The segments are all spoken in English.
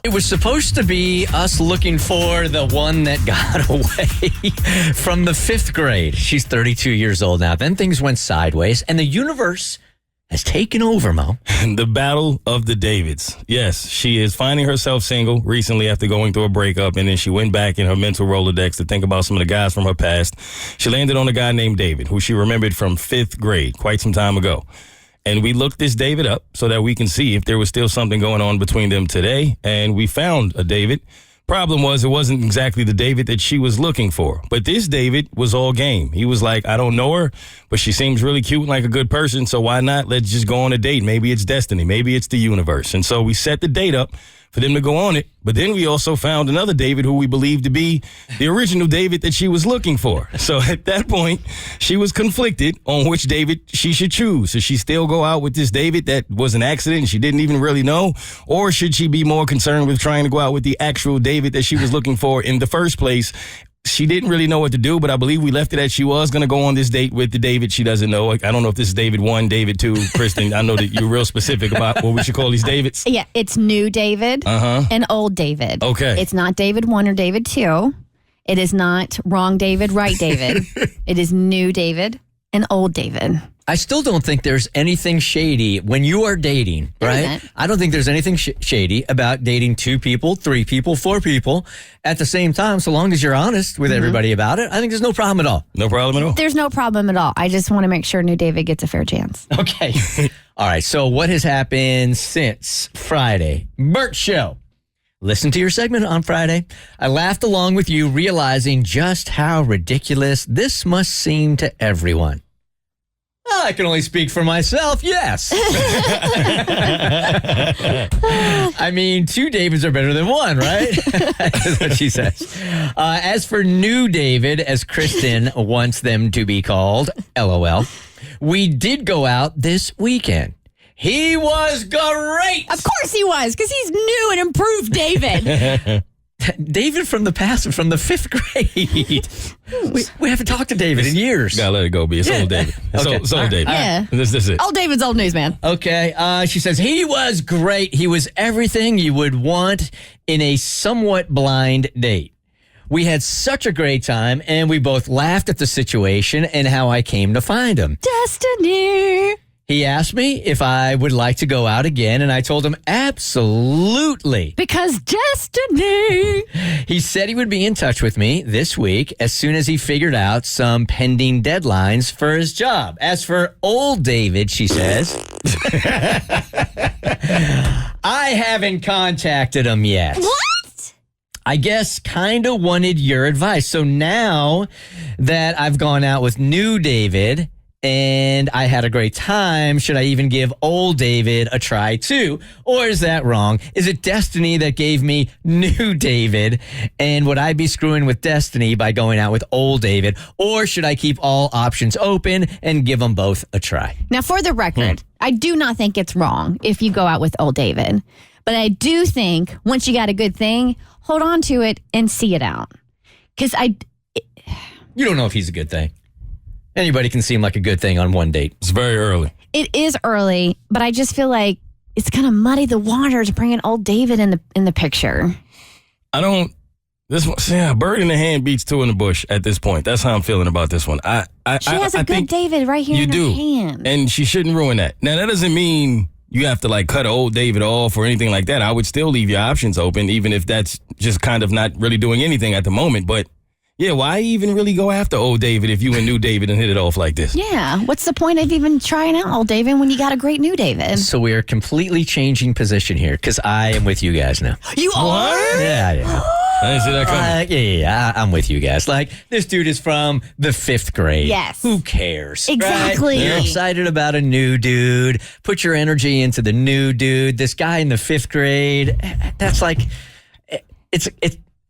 It was supposed to be us looking for the one that got away from the 5th grade. She's 32 years old now. Then things went sideways, and the universe has taken over, Mo. The battle of the Davids. Yes, she is finding herself single recently after going through a breakup, and then she went back in her mental Rolodex to think about some of the guys from her past. She landed on a guy named David, who she remembered from 5th grade, quite some time ago. And we looked this David up so that we can see if there was still something going on between them today. And we found a David. Problem was, it wasn't exactly the David that she was looking for. But this David was all game. He was like, I don't know her, but she seems really cute and like a good person. So why not? Let's just go on a date. Maybe it's destiny. Maybe it's the universe. And so we set the date up for them to go on it. But then we also found another David who we believed to be the original David that she was looking for. So at that point, she was conflicted on which David she should choose. Should she still go out with this David that was an accident and she didn't even really know? Or should she be more concerned with trying to go out with the actual David that she was looking for in the first place? She didn't really know what to do, but I believe we left it at she was going to go on this date with the David she doesn't know. I don't know if this is David 1, David 2. Kristen, I know that you're real specific about what we should call these Davids. Yeah, it's new David and old David. Okay. It's not David 1 or David 2. It is not wrong David, right David. It is new David and old David. I still don't think there's anything shady when you are dating, right? I don't think there's anything shady about dating 2 people, 3 people, 4 people at the same time, so long as you're honest with everybody about it. I think there's no problem at all. No problem at all? There's no problem at all. I just want to make sure new David gets a fair chance. Okay. All right, so what has happened since Friday? Bert Show. Listen to your segment on Friday. I laughed along with you, realizing just how ridiculous this must seem to everyone. I can only speak for myself, yes. I mean, 2 Davids are better than 1, right? That's what she says. As for new David, as Kristen wants them to be called, LOL, we did go out this weekend. He was great. Of course he was, because he's new and improved David. David from the past, from the 5th grade. We haven't talked to David in years. Gotta let it go, be. It's old David. It's old David. Yeah. This is it. Old David's old news, man. Okay. She says, he was great. He was everything you would want in a somewhat blind date. We had such a great time, and we both laughed at the situation and how I came to find him. Destiny. He asked me if I would like to go out again, and I told him absolutely. Because destiny. He said he would be in touch with me this week as soon as he figured out some pending deadlines for his job. As for old David, she says, I haven't contacted him yet. What? I guess kind of wanted your advice. So now that I've gone out with new David and I had a great time, should I even give old David a try too? Or is that wrong? Is it destiny that gave me new David? And would I be screwing with destiny by going out with old David? Or should I keep all options open and give them both a try? Now, for the record, I do not think it's wrong if you go out with old David. But I do think once you got a good thing, hold on to it and see it out. Because You don't know if he's a good thing. Anybody can seem like a good thing on one date. It's very early. It is early, but I just feel like it's kind of muddy the waters bringing old David in the picture. This one, yeah, bird in the hand beats 2 in the bush at this point. That's how I'm feeling about this one. She has a good David right here in her hand. And she shouldn't ruin that. Now, that doesn't mean you have to like cut old David off or anything like that. I would still leave your options open, even if that's just kind of not really doing anything at the moment. But yeah, why even really go after old David if you and new David and hit it off like this? Yeah, what's the point of even trying out old David when you got a great new David? So we are completely changing position here because I am with you guys now. You are? Yeah. I didn't see that coming. Yeah, I'm with you guys. Like, this dude is from the 5th grade. Yes. Who cares? Exactly. Right? You're excited about a new dude. Put your energy into the new dude. This guy in the 5th grade, that's like,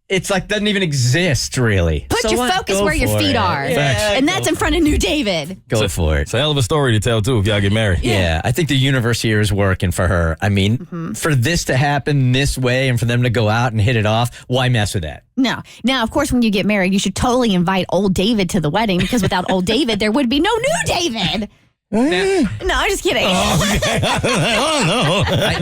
it's like doesn't even exist, really. Put your focus where your feet are. Yeah, and that's in front of new David. Go for it. It's a hell of a story to tell, too, if y'all get married. Yeah, I think the universe here is working for her. I mean, for this to happen this way and for them to go out and hit it off, why mess with that? No. Now, of course, when you get married, you should totally invite old David to the wedding because without old David, there would be no new David. No, I'm just kidding.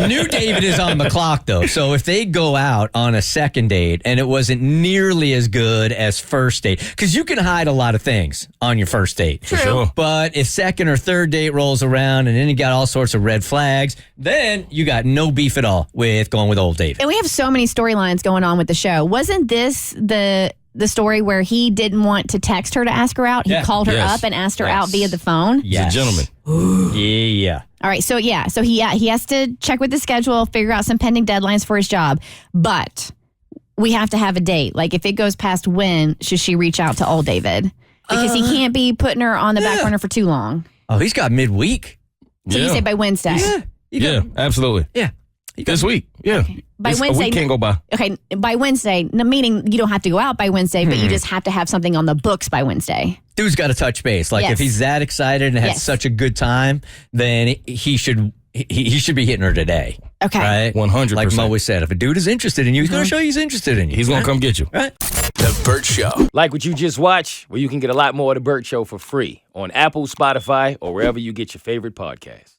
New David is on the clock, though. So if they go out on a second date and it wasn't nearly as good as first date, because you can hide a lot of things on your first date. True. Sure. But if second or third date rolls around and then you got all sorts of red flags, then you got no beef at all with going with old David. And we have so many storylines going on with the show. Wasn't this the story where he didn't want to text her to ask her out? He called her Yes. up and asked her out via the phone? He's a gentleman. Yeah. All right, so he has to check with the schedule, figure out some pending deadlines for his job. But we have to have a date. Like, if it goes past when, should she reach out to old David? Because he can't be putting her on the back burner for too long. Oh, he's got midweek. So you say by Wednesday. Yeah, absolutely. Yeah. This week. Yeah. By A Wednesday. week can't go by. Okay, by Wednesday, no, meaning you don't have to go out by Wednesday, but you just have to have something on the books by Wednesday. Dude's got to touch base. Like, Yes. if he's that excited and has Yes. such a good time, then he should be hitting her today. Okay. Right? 100%. Like Mo always said, if a dude is interested in you, he's going to show you he's interested in you. He's going to come get you. Right? The Bert Show. Like what you just watched? Well, you can get a lot more of The Bert Show for free on Apple, Spotify, or wherever you get your favorite podcasts.